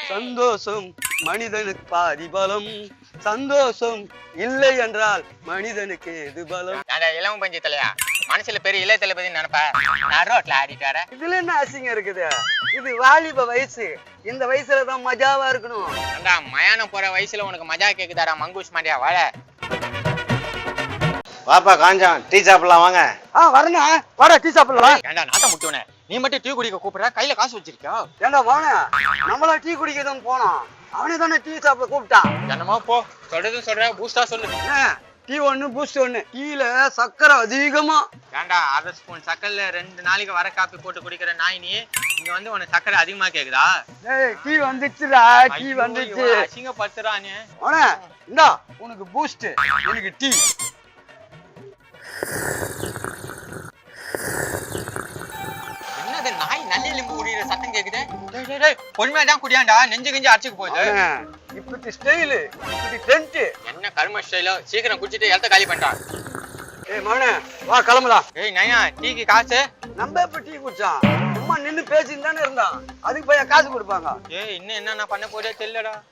சந்தோஷம் மனிதனுக்கு பாதி பலம், சந்தோஷம் இல்லை என்றால் மனிதனுக்கு எது பலம். இளம் பஞ்சு தலையா மனசுல பெரிய இளைய தளபதி நினைப்பா நான் ரோட்ல ஆடிட்டு வரேன். இதுல என்ன அசிங்கம் இருக்குது? இது வாலிப வயசு, இந்த வயசுலதான் மஜாவா இருக்கணும். ஏண்டா மயானம் போற வயசுல உனக்கு மஜா கேக்குதாடா மங்கூஸ் மாண்டியா வாழ. வாப்பா காஞ்சான், டீ சாப்பிடலாம் வாங்க. வரண்ணா, வாடா டீ சாப்பிடலாம். ஏண்டா நாட்டம் முட்டுவனே, நீ மட்டும் டீ குடிக்க கூப்பிடுற, கையில காசு வச்சிருக்கியா? ஏண்டா வாங்க, நம்மளா டீ குடிக்கிறதும் போனோம், அவனே தானே டீ சாப்பிட கூப்பிட்டான். என்னமோ போ, சொல்றதும் சொல்ற, பூஸ்டா சொல்லு. டீ ஒண்ணு பூஸ்ட் ஒண்ணு, டீல சக்கரை அதிகமா. ஏண்டா 1/2 ஸ்பூன் சக்கரைல 2 நாளைக்கு வர காப்பி போட்டு குடிக்கிற நாய் நீ, இங்க வந்து உனக்கு சக்கரை அதிகமா கேக்குதா? டீ வந்துச்சுடா, டீ வந்துச்சு. அசிங்கப்படுத்துறானே. அவனே இந்தா உனக்கு பூஸ்ட், எனக்கு டீ. என்னது நாய் நல்ல எலும்பு குடிக்கிற சத்தம் கேக்குது? பொறுமையா தான் குடியாண்டா, நெஞ்சு கிஞ்சு அடிச்சுக்கு போகுது. இப்படி ஸ்டைலு, இப்படி டென்ட். என்ன கர்ம ஸ்டைலோ, சீக்கிரம் குடிச்சிட்டு இடத்த காலி பண்ணிட்டான். ஏய் மகனே வா கிளம்பலாம். ஏய் நையா, டீக்கு காசு? நம்ம எப்ப டீ குடிச்சான்? சும்மா நின்னு பேசிட்டு தானே இருந்தான், அதுக்கு போய் காசு கொடுப்பாங்க. ஏய் இன்னும் என்ன பண்ண போதே தெரியலடா.